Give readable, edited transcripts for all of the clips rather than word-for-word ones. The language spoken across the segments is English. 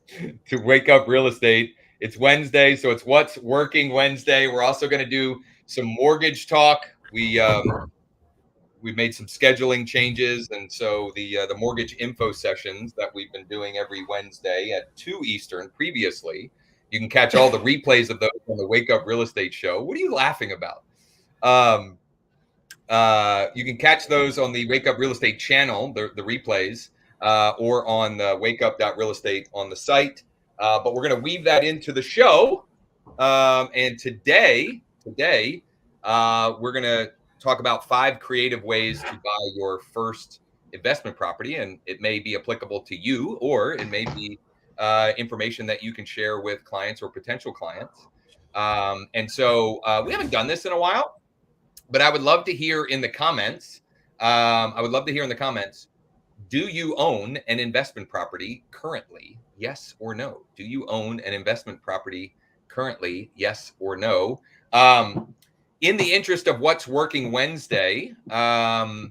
to Wake Up Real Estate. It's Wednesday, so it's What's Working Wednesday. We're also going to do some mortgage talk. We made some scheduling changes, and so the mortgage info sessions that we've been doing every Wednesday at 2 Eastern previously, you can catch all the replays of those on the Wake Up Real Estate show. What are you laughing about? You can catch those on the Wake Up Real Estate channel, the replays, or on the wakeup.real estate on the site. But we're going to weave that into the show. And today, we're going to talk about 5 creative ways to buy your first investment property. And it may be applicable to you, or it may be information that you can share with clients or potential clients. And so we haven't done this in a while, but I would love to hear in the comments. Do you own an investment property currently? Yes or no? Do you own an investment property currently? Yes or no? In the interest of What's Working Wednesday, are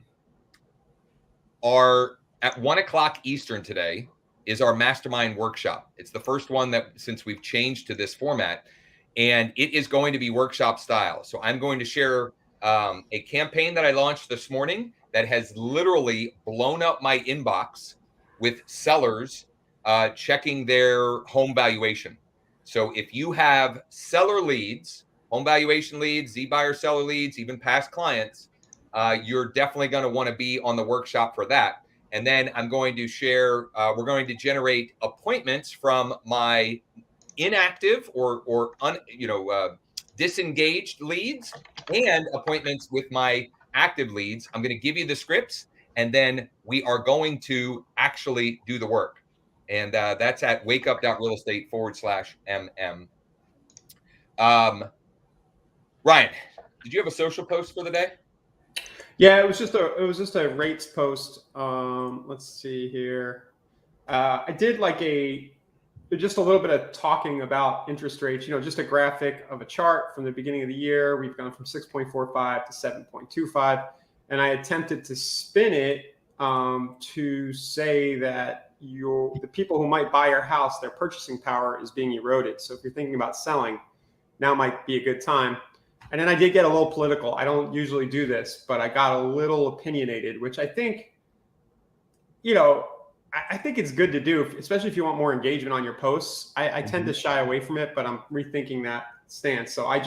at 1 o'clock Eastern today is our mastermind workshop. It's the first one that since we've changed to this format, and it is going to be workshop style. So I'm going to share a campaign that I launched this morning that has literally blown up my inbox with sellers checking their home valuation. So if you have seller leads, home valuation leads, Z-buyer seller leads, even past clients, you're definitely going to want to be on the workshop for that. And then I'm going to share, we're going to generate appointments from my inactive or disengaged leads and appointments with my active leads. I'm going to give you the scripts, and then we are going to actually do the work. And that's at wakeup.realestate/MM. Ryan, did you have a social post for the day? Yeah, it was just a rates post. Let's see here. I did just a little bit of talking about interest rates, just a graphic of a chart from the beginning of the year. We've gone from 6.45 to 7.25. And I attempted to spin it to say that the people who might buy your house, their purchasing power is being eroded. So if you're thinking about selling, now might be a good time. And then I did get a little political. I don't usually do this, but I got a little opinionated, which I think, I think it's good to do, especially if you want more engagement on your posts. I tend to shy away from it, but I'm rethinking that stance. So I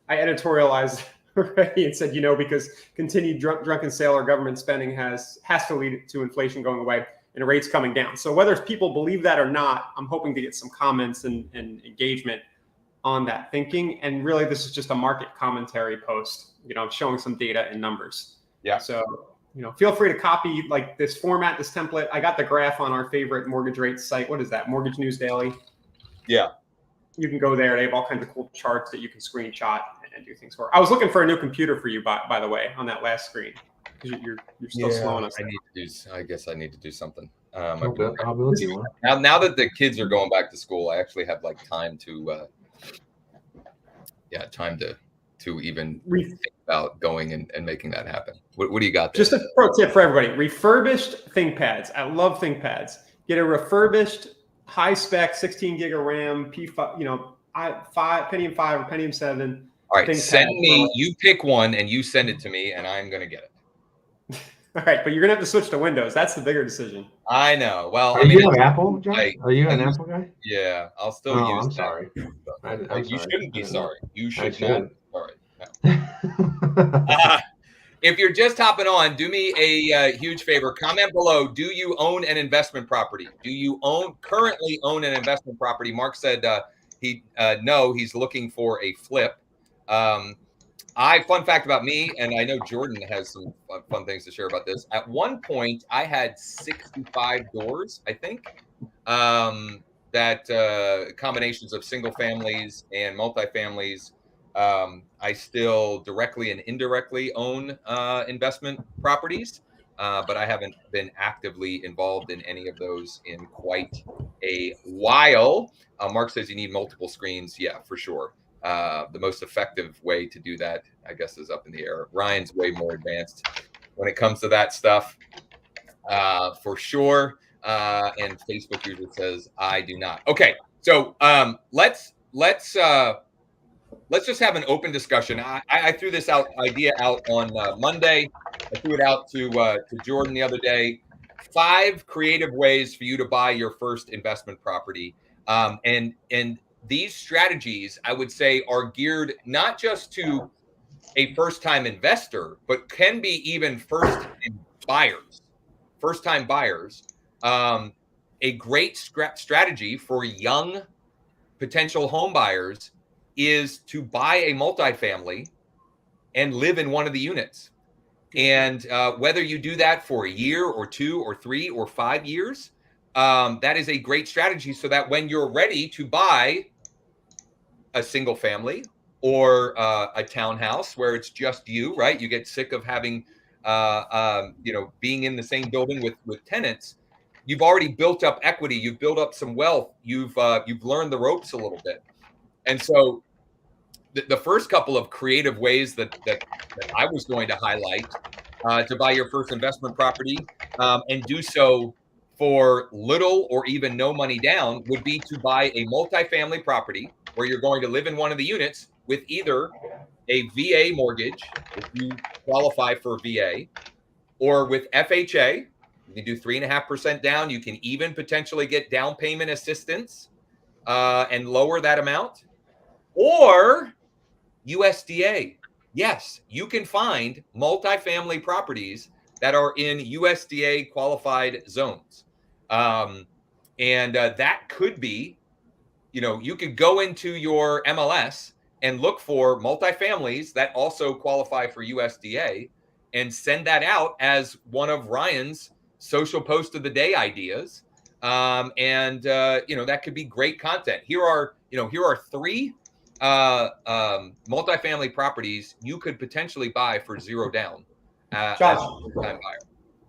editorialized already and said, because continued drunken sale or government spending has to lead to inflation going away and rates coming down. So whether people believe that or not, I'm hoping to get some comments and engagement on that thinking. And really, this is just a market commentary post, showing some data and numbers. Yeah. So, feel free to copy this format, this template. I got the graph on our favorite mortgage rates site. What is that? Mortgage News Daily. Yeah. You can go there. They have all kinds of cool charts that you can screenshot and do things for. I was looking for a new computer for you, by the way, on that last screen, because you're still slowing us. I guess I need to do something. I'll build you one. Now that the kids are going back to school, I actually have time to even think about going and making that happen. What do you got there? Just a pro tip for everybody: refurbished ThinkPads. I love ThinkPads. Get a refurbished high spec 16 gig of RAM P5, Pentium 5 or Pentium 7. All right, send me. You pick one and you send it to me, and I'm gonna get it. All right, but you're gonna have to switch to Windows. That's the bigger decision. I know. Well, you an Apple, John? Are you an Apple guy? Yeah, I'll still use. I'm that. sorry. You shouldn't be sorry. You should not be sorry. No. If you're just hopping on, do me a huge favor. Comment below. Do you own an investment property? Do you currently own an investment property? Mark said no. He's looking for a flip. Fun fact about me, and I know Jordan has some fun things to share about this. At one point, I had 65 doors, I think, that combinations of single families and multifamilies. I still directly and indirectly own investment properties, but I haven't been actively involved in any of those in quite a while. Mark says you need multiple screens. Yeah, for sure. The most effective way to do that, I guess, is up in the air. Ryan's way more advanced when it comes to that stuff, for sure. And Facebook user says, I do not. Okay. So let's just have an open discussion. I threw this idea out on Monday. I threw it out to Jordan the other day. 5 creative ways for you to buy your first investment property. And these strategies, I would say, are geared not just to a first-time investor, but can be even first-time buyers. First-time buyers. A great strategy for young potential home buyers is to buy a multifamily and live in one of the units. And whether you do that for a year or 2 or 3 or 5 years, that is a great strategy, so that when you're ready to buy a single family or a townhouse where it's just you, right? You get sick of having, being in the same building with tenants. You've already built up equity. You've built up some wealth. You've learned the ropes a little bit. And so the first couple of creative ways that I was going to highlight to buy your first investment property and do so for little or even no money down would be to buy a multifamily property where you're going to live in one of the units with either a VA mortgage, if you qualify for VA, or with FHA. You can do 3.5% down. You can even potentially get down payment assistance and lower that amount, or USDA. Yes, you can find multifamily properties that are in USDA qualified zones. And that could be, you could go into your MLS and look for multifamilies that also qualify for USDA and send that out as one of Ryan's social post of the day ideas. That could be great content. Here are 3 multifamily properties you could potentially buy for 0 down as a first-time buyer.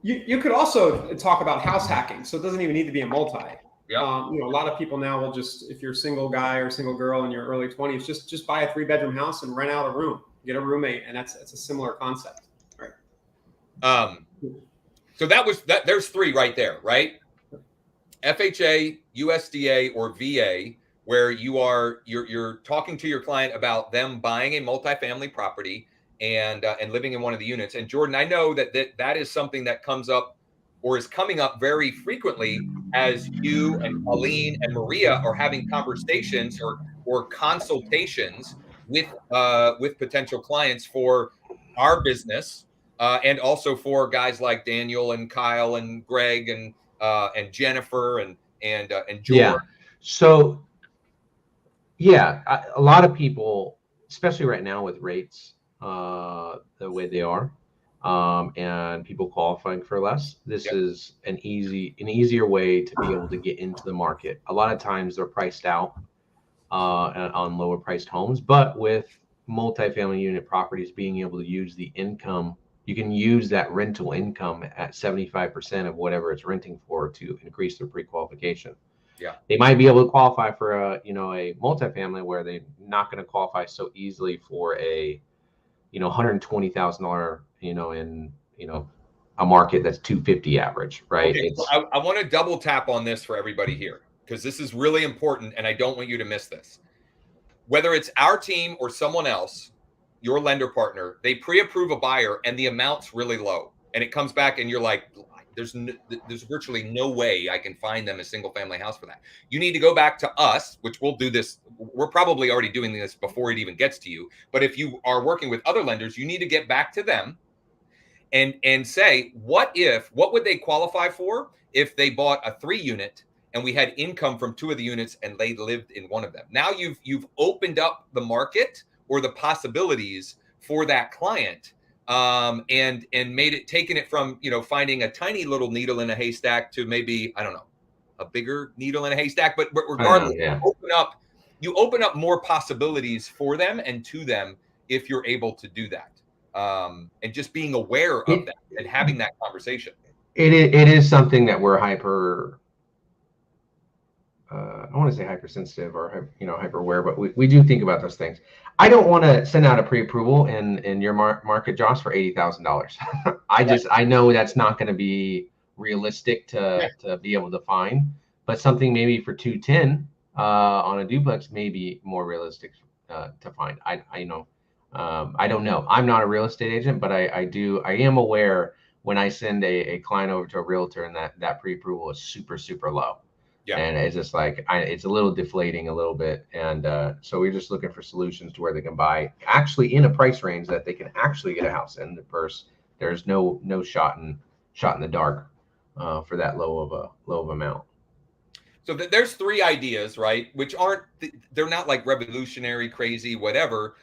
You could also talk about house hacking, so it doesn't even need to be a multi. Yeah. A lot of people now will just, if you're a single guy or single girl in your early 20s, just buy a 3-bedroom house and rent out a room, get a roommate, and it's a similar concept, right? So there's 3 right there, right? FHA, USDA, or VA, where you're talking to your client about them buying a multifamily property and living in one of the units. And Jordan, I know that is something that comes up or is coming up very frequently as you and Colleen and Maria are having conversations or consultations with potential clients for our business, and also for guys like Daniel and Kyle and Greg and Jennifer and George. Yeah. So yeah, a lot of people, especially right now with rates the way they are, and people qualifying for less, this is an easier way to be able to get into the market. A lot of times they're priced out on lower priced homes, but with multifamily unit properties, being able to use the income, you can use that rental income at 75% of whatever it's renting for to increase their pre-qualification. Yeah, they might be able to qualify for a multifamily where they're not going to qualify so easily for a $120,000 in a market that's 250 average, right? Okay, so I want to double tap on this for everybody here, because this is really important and I don't want you to miss this. Whether it's our team or someone else, your lender partner, they pre-approve a buyer and the amount's really low, and it comes back and you're like, there's virtually no way I can find them a single family house for that. You need to go back to us, which we'll do this. We're probably already doing this before it even gets to you. But if you are working with other lenders, you need to get back to them and say, what would they qualify for if they bought a 3-unit and we had income from 2 of the units and they lived in one of them? Now you've opened up the market or the possibilities for that client. And taken it from, finding a tiny little needle in a haystack to maybe, I don't know, a bigger needle in a haystack, but regardless, you open up more possibilities for them and to them if you're able to do that. And just being aware of that and having that conversation. It is something that we're hyper, I want to say hypersensitive or hyper aware, but we do think about those things. I don't want to send out a pre-approval in your market, Josh, for $80,000. I know that's not going to be realistic to be able to find, but something maybe for 210 on a duplex may be more realistic to find. I don't know. I'm not a real estate agent, but I am aware when I send a client over to a realtor and that pre-approval is super, super low. Yeah. And it's just like, it's a little deflating a little bit. And so we're just looking for solutions to where they can buy actually in a price range that they can actually get a house in. There's no shot in the dark for that low of amount. So there's 3 ideas, right? Which they're not like revolutionary, crazy, whatever.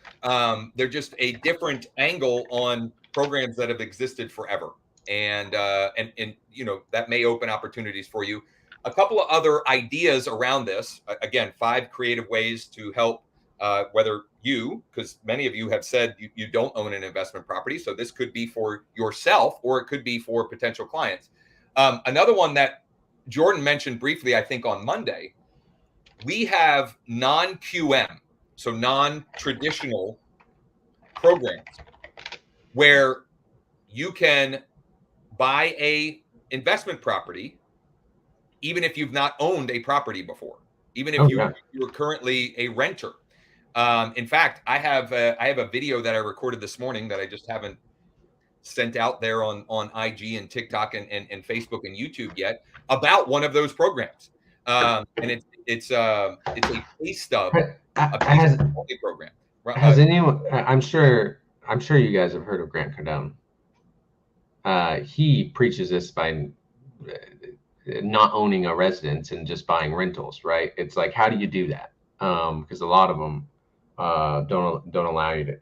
They're just a different angle on programs that have existed forever. And that may open opportunities for you. A couple of other ideas around this, again, 5 creative ways to help, whether because many of you have said you don't own an investment property. So this could be for yourself or it could be for potential clients. Another one that Jordan mentioned briefly, I think on Monday, we have non-QM, so non-traditional programs where you can buy a investment property even if you've not owned a property before, even if you're currently a renter. In fact, I have a video that I recorded this morning that I just haven't sent out there on IG and TikTok and Facebook and YouTube yet about one of those programs. And it's a case stub of a program. Has anyone? I'm sure you guys have heard of Grant Cardone. He preaches this by not owning a residence and just buying rentals, right? It's like, how do you do that? Because a lot of them don't allow you to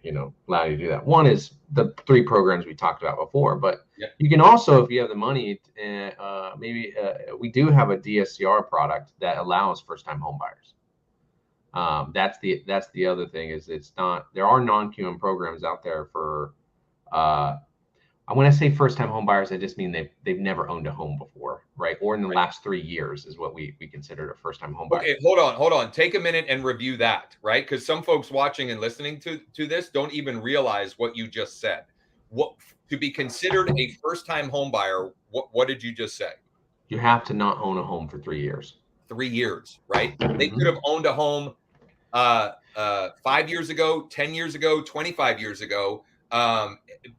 do that. One is the 3 programs we talked about before, but you can also, if you have the money, we do have a DSCR product that allows first-time home buyers. That's the other thing is there are non-QM programs out there for when I say first-time home buyers, I just mean they've never owned a home before, right? Or in the last 3 years is what we considered a first-time home buyer. Okay, hold on. Take a minute and review that, right? Because some folks watching and listening to this don't even realize what you just said. What to be considered a first-time home buyer? What did you just say? You have to not own a home for 3 years. 3 years, right? They could have owned a home 5 years ago, 10 years ago, 25 years ago.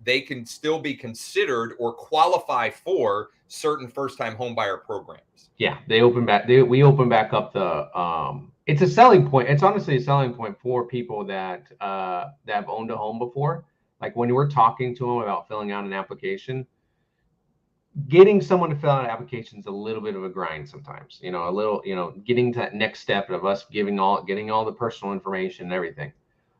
They can still be considered or qualify for certain first-time homebuyer programs. Yeah, we open back up the. It's a selling point. It's honestly a selling point for people that have owned a home before. Like when we're talking to them about filling out an application, getting someone to fill out an application is a little bit of a grind sometimes. Getting to that next step of us getting all the personal information and everything.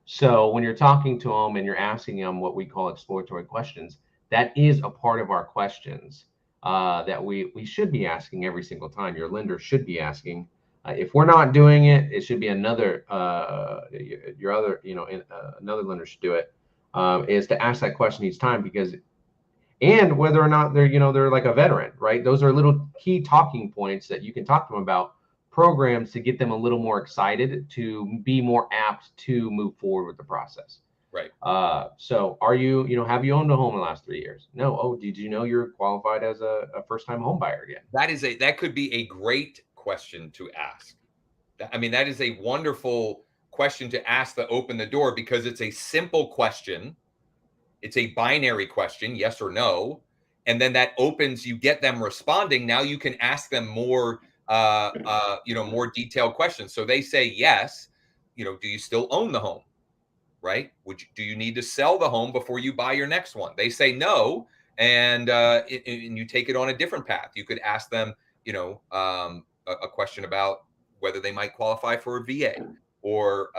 So when you're talking to them and you're asking them what we call exploratory questions, that is a part of our questions that we should be asking every single time. Your lender should be asking. If we're not doing it, it should be another another lender should do it. Is to ask that question each time and whether or not they're like a veteran, right? Those are little key talking points that you can talk to them about. Programs to get them a little more excited to be more apt to move forward with the process. Right. So have you owned a home in the last 3 years? No. Oh, did you know you're qualified as a first-time home buyer again? That could be a great question to ask. That is a wonderful question to ask to open the door because it's a simple question. It's a binary question, yes or no. And then that opens, you get them responding. Now you can ask them more more detailed questions. So they say yes. Do you still own the home? Right? Do you need to sell the home before you buy your next one? They say no, and you take it on a different path. You could ask them, a question about whether they might qualify for a VA, or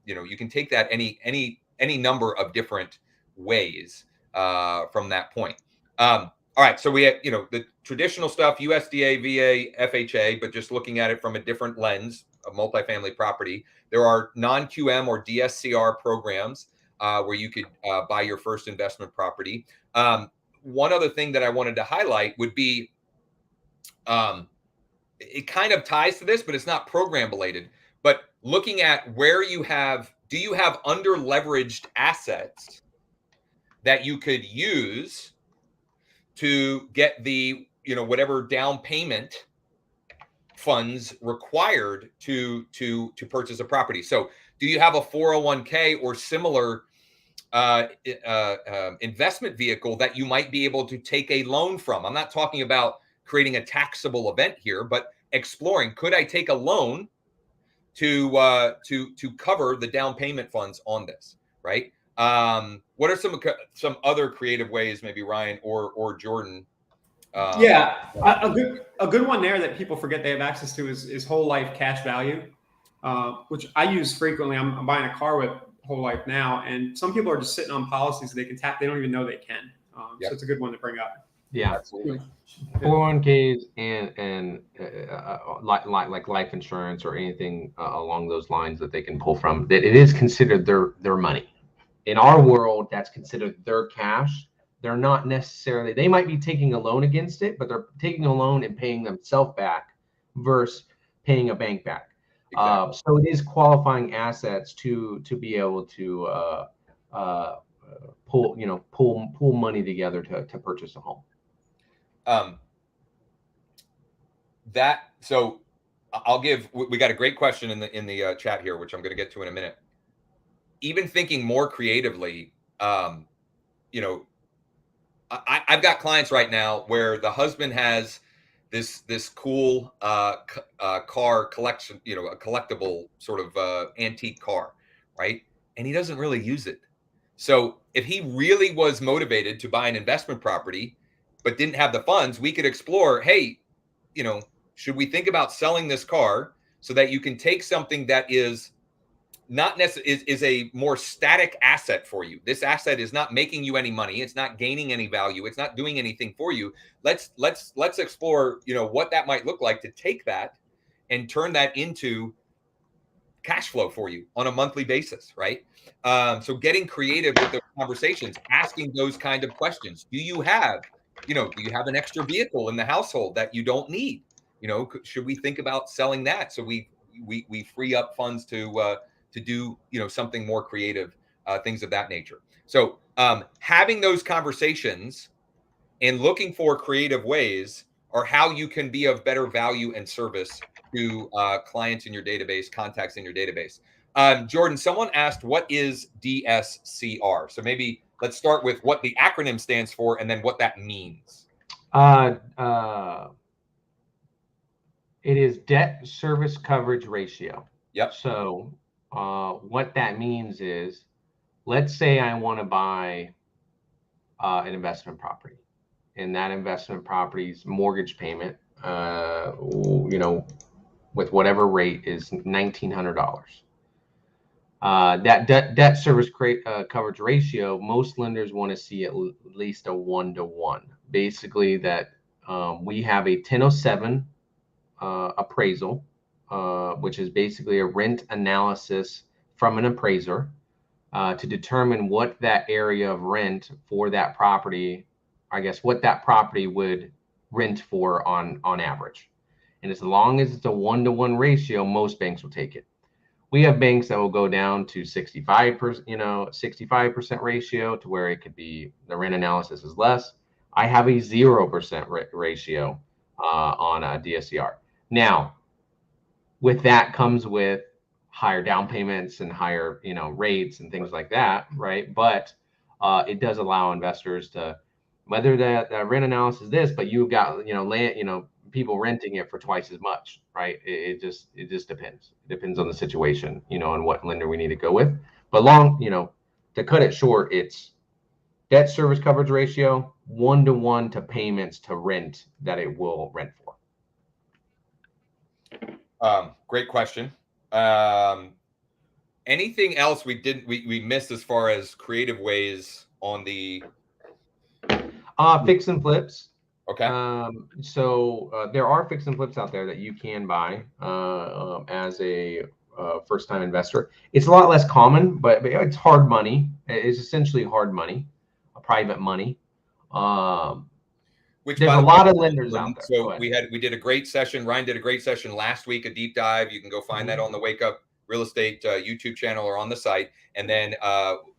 you can take that any number of different ways from that point. All right, so we have, the traditional stuff, USDA, VA, FHA, but just looking at it from a different lens of multifamily property. There are non-QM or DSCR programs where you could buy your first investment property. One other thing that I wanted to highlight would be, it kind of ties to this, but it's not program related, but looking at do you have under leveraged assets that you could use to get the whatever down payment funds required to purchase a property. So do you have a 401k or similar investment vehicle that you might be able to take a loan from? I'm not talking about creating a taxable event here, but exploring, could I take a loan to cover the down payment funds on this, right? What are some other creative ways, maybe Ryan or Jordan? A good one there that people forget they have access to is whole life cash value, which I use frequently. I'm buying a car with whole life now, and some people are just sitting on policies they can tap. They don't even know they can. So it's a good one to bring up. Yeah, absolutely. 401ks and like life insurance or anything along those lines that they can pull from. That it is considered their money. In our world, that's considered their cash. They're not necessarily. They might be taking a loan against it, but they're taking a loan and paying themselves back versus paying a bank back. Exactly. So it is qualifying assets to be able to pull money together to purchase a home. So we got a great question in the chat here, which I'm going to get to in a minute. Even thinking more creatively, I've got clients right now where the husband has this cool car collection, a collectible sort of antique car, right? And he doesn't really use it. So if he really was motivated to buy an investment property, but didn't have the funds, we could explore, hey, should we think about selling this car so that you can take something that is not necessarily is a more static asset for you. This asset is not making you any money. It's not gaining any value. It's not doing anything for you. Let's explore, what that might look like to take that and turn that into cash flow for you on a monthly basis, right? So getting creative with the conversations, asking those kind of questions. Do you have an extra vehicle in the household that you don't need? Should we think about selling that so we free up funds to do something more creative, things of that nature. So having those conversations and looking for creative ways are how you can be of better value and service to clients in your database, contacts in your database. Jordan, someone asked, what is DSCR? So maybe let's start with what the acronym stands for and then what that means. It is debt service coverage ratio. Yep. So what that means is, let's say I want to buy an investment property, and that investment property's mortgage payment, with whatever rate is $1,900. That debt service coverage ratio, most lenders want to see at least a 1-to-1. Basically, that we have a 1007 appraisal, which is basically a rent analysis from an appraiser to determine what that area of rent for that property, what that property would rent for on average. And as long as it's a 1-to-1 ratio, most banks will take it. We have banks that will go down to 65% ratio, to where it could be the rent analysis is less. I have a 0% ratio on a DSCR. Now, with that comes with higher down payments and higher, rates and things like that, right? But it does allow investors to, whether the rent analysis is this, but you've got, land, people renting it for twice as much, right? It just depends. It depends on the situation, and what lender we need to go with. But to cut it short, it's debt service coverage ratio, 1-to-1 to payments to rent that it will rent for. Great question. Anything else we missed as far as creative ways on the fix and flips? Okay. So there are fix and flips out there that you can buy as a first-time investor. It's a lot less common, but it's hard money. It's essentially hard money, private money. Which there's a lot of lenders out there. So we did a great session. Ryan did a great session last week, a deep dive. You can go find that on the Wake Up Real Estate YouTube channel or on the site. And then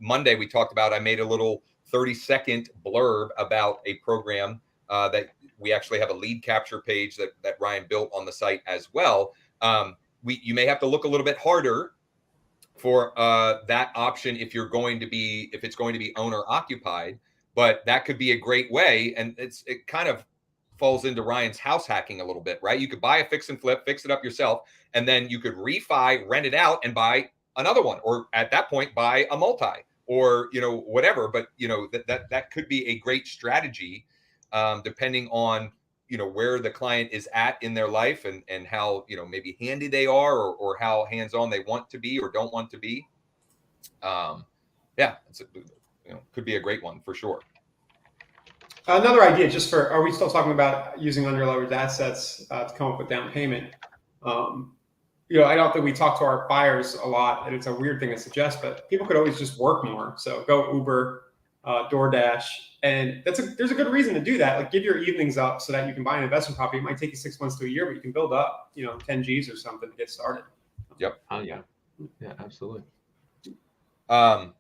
Monday we talked about, I made a little 30-second blurb about a program that we actually have a lead capture page that Ryan built on the site as well. You may have to look a little bit harder for that option if it's going to be owner occupied, but that could be a great way. And it kind of falls into Ryan's house hacking a little bit, right? You could buy a fix and flip, fix it up yourself, and then you could refi, rent it out, and buy another one, or at that point buy a multi, or whatever. But that could be a great strategy, depending on where the client is at in their life, and how maybe handy they are, or how hands-on they want to be or don't want to be. It's could be a great one for sure. Another idea, are we still talking about using underleveraged assets to come up with down payment? I don't think we talk to our buyers a lot, and it's a weird thing to suggest, but people could always just work more. So go Uber, DoorDash, and there's a good reason to do that. Like, give your evenings up so that you can buy an investment property. It might take you 6 months to a year, but you can build up 10 G's or something to get started. Yep. Oh yeah, absolutely. All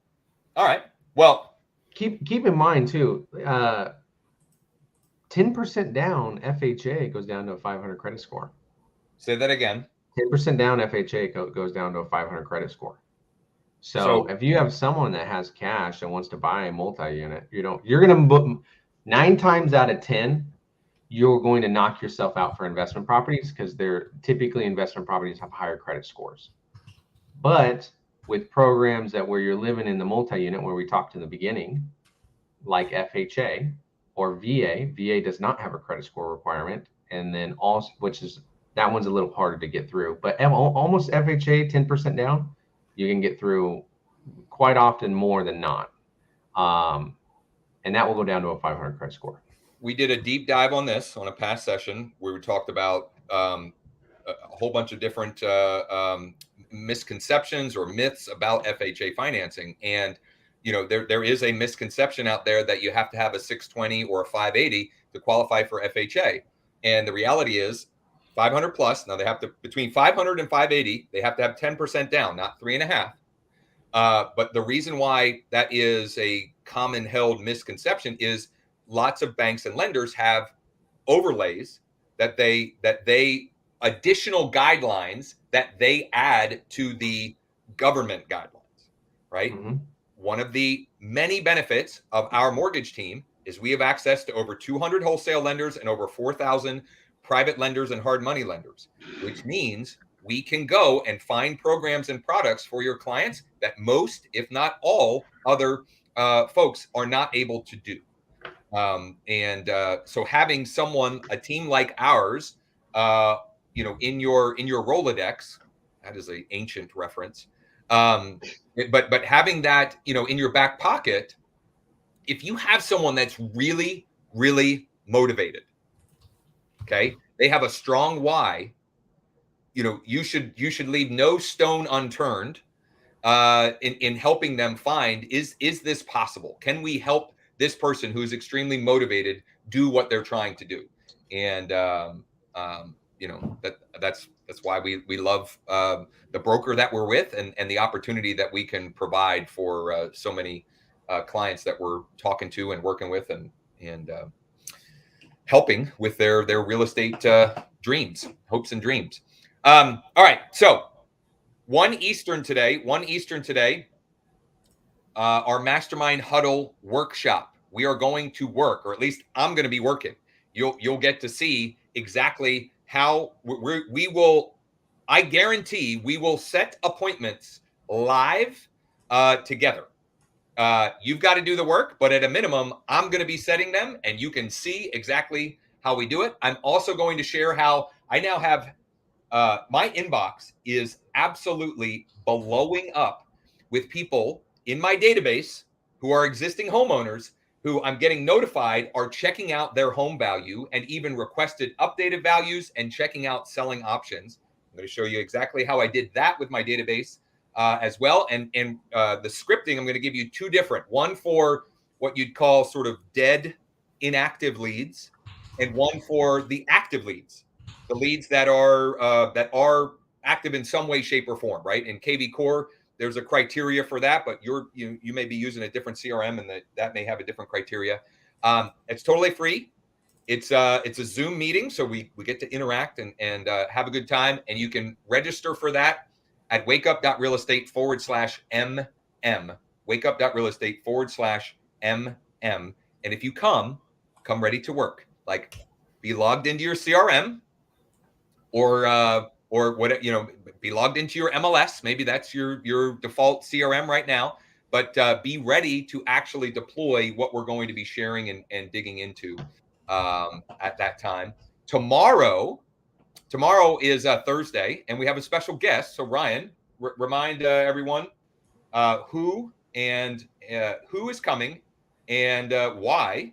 right. Well, keep in mind too. 10% down FHA goes down to a 500 credit score. Say that again. 10% down FHA goes down to a 500 credit score. So if you have someone that has cash and wants to buy a multi-unit, you're going to book 9 times out of 10, you're going to knock yourself out for investment properties, because they're typically investment properties have higher credit scores. But with programs where you're living in the multi-unit, where we talked in the beginning, like FHA or VA does not have a credit score requirement. And then also, that one's a little harder to get through, but almost FHA 10% down, you can get through quite often more than not. And that will go down to a 500 credit score. We did a deep dive on this on a past session where we talked about a whole bunch of different misconceptions or myths about FHA financing. And, there is a misconception out there that you have to have a 620 or a 580 to qualify for FHA. And the reality is 500 plus. Now they have to, between 500 and 580, they have to have 10% down, not 3.5. But the reason why that is a common held misconception is lots of banks and lenders have overlays that they additional guidelines that they add to the government guidelines, right? Mm-hmm. One of the many benefits of our mortgage team is we have access to over 200 wholesale lenders and over 4,000 private lenders and hard money lenders, which means we can go and find programs and products for your clients that most, if not all, other folks are not able to do. So having a team like ours, in your Rolodex, that is an ancient reference. But having that, in your back pocket, if you have someone that's really, really motivated, okay, they have a strong why, you should leave no stone unturned in helping them find, is this possible? Can we help this person who is extremely motivated do what they're trying to do? And that's why we love the broker that we're with, and the opportunity that we can provide for so many clients that we're talking to and working with, and helping with their real estate dreams, hopes and dreams. All right, so 1 Eastern today, our Mastermind Huddle workshop. We are going to work, or at least I'm going to be working. You'll get to see exactly how we will. I guarantee we will set appointments live together. You've got to do the work, but at a minimum, I'm going to be setting them, and you can see exactly how we do it. I'm also going to share how I now have my inbox is absolutely blowing up with people in my database who are existing homeowners who I'm getting notified are checking out their home value and even requested updated values and checking out selling options. I'm going to show you exactly how I did that with my database as well. And the scripting, I'm going to give you 2 different, one for what you'd call sort of dead, inactive leads, and one for the active leads, the leads that are active in some way, shape, or form, right? In KV Core, there's a criteria for that, but you may be using a different CRM, and that may have a different criteria. It's totally free. It's a Zoom meeting, so we get to interact and have a good time. And you can register for that at wakeup.realestate/MM. Wakeup.realestate/MM. And if you come ready to work. Like, be logged into your CRM or what, be logged into your MLS. Maybe that's your default CRM right now. But be ready to actually deploy what we're going to be sharing and digging into at that time. Tomorrow is Thursday, and we have a special guest. So Ryan, remind everyone who is coming and why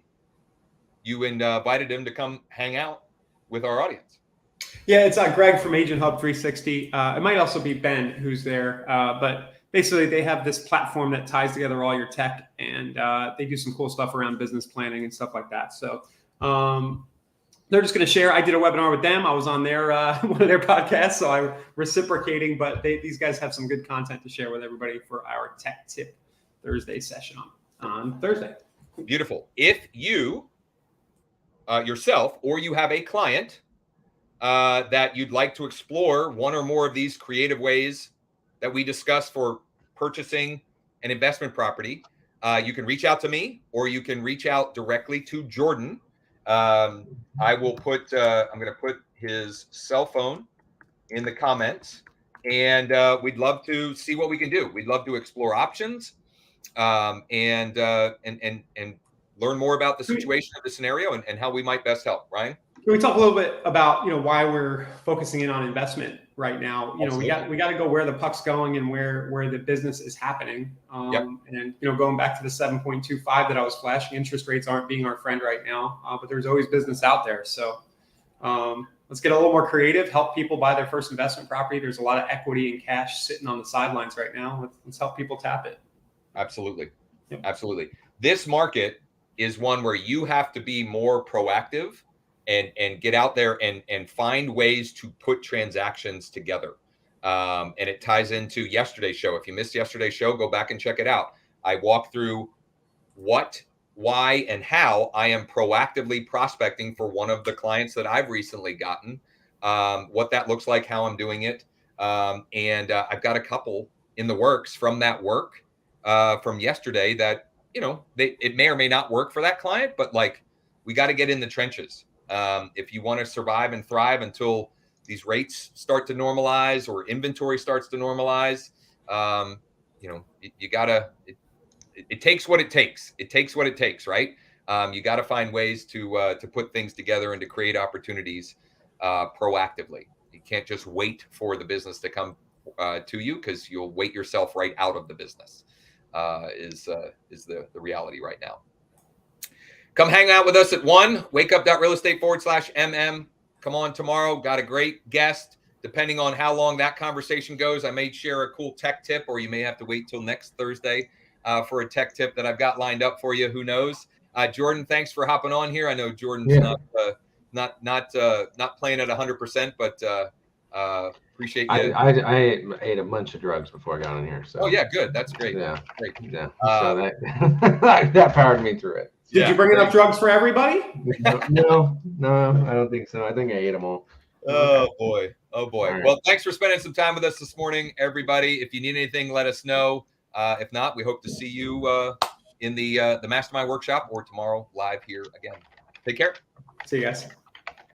you invited him to come hang out with our audience. Yeah, it's Greg from Agent Hub 360. It might also be Ben who's there, but basically they have this platform that ties together all your tech, and they do some cool stuff around business planning and stuff like that. So they're just going to share. I did a webinar with them. I was on their one of their podcasts, so I'm reciprocating. But these guys have some good content to share with everybody for our Tech Tip Thursday session on Thursday. Beautiful. If you yourself or you have a client that you'd like to explore one or more of these creative ways that we discuss for purchasing an investment property, you can reach out to me, or you can reach out directly to Jordan. I will put, I'm going to put his cell phone in the comments, and we'd love to see what we can do. We'd love to explore options and learn more about the situation of the scenario and how we might best help. Ryan? Can we talk a little bit about, why we're focusing in on investment right now? We got to go where the puck's going and where the business is happening. And going back to the 7.25 that I was flashing, interest rates aren't being our friend right now, but there's always business out there. So let's get a little more creative, help people buy their first investment property. There's a lot of equity and cash sitting on the sidelines right now. Let's help people tap it. Absolutely. Yep. Absolutely. This market is one where you have to be more proactive and get out there and find ways to put transactions together. And it ties into yesterday's show. If you missed yesterday's show, go back and check it out. I walk through what, why, and how I am proactively prospecting for one of the clients that I've recently gotten, what that looks like, how I'm doing it. And I've got a couple in the works from that work from yesterday that, it may or may not work for that client, but we got to get in the trenches. If you want to survive and thrive until these rates start to normalize or inventory starts to normalize, you gotta, it takes what it takes. It takes what it takes, right? You got to find ways to put things together and to create opportunities proactively. You can't just wait for the business to come to you, because you'll wait yourself right out of the business. Is the reality right now. Come hang out with us at 1, wakeup.realestate/MM. Come on tomorrow. Got a great guest. Depending on how long that conversation goes, I may share a cool tech tip, or you may have to wait till next Thursday for a tech tip that I've got lined up for you. Who knows? Jordan, thanks for hopping on here. I know Jordan's not playing at 100%, but appreciate you. I ate a bunch of drugs before I got on here. So. Oh yeah, good. That's great. Yeah, great. Yeah. So that powered me through it. Did you bring enough drugs for everybody? No, I don't think so. I think I ate them all. Oh boy. Right. Well, thanks for spending some time with us this morning, everybody. If you need anything, let us know. If not, we hope to see you in the Mastermind Workshop or tomorrow live here again. Take care. See you guys.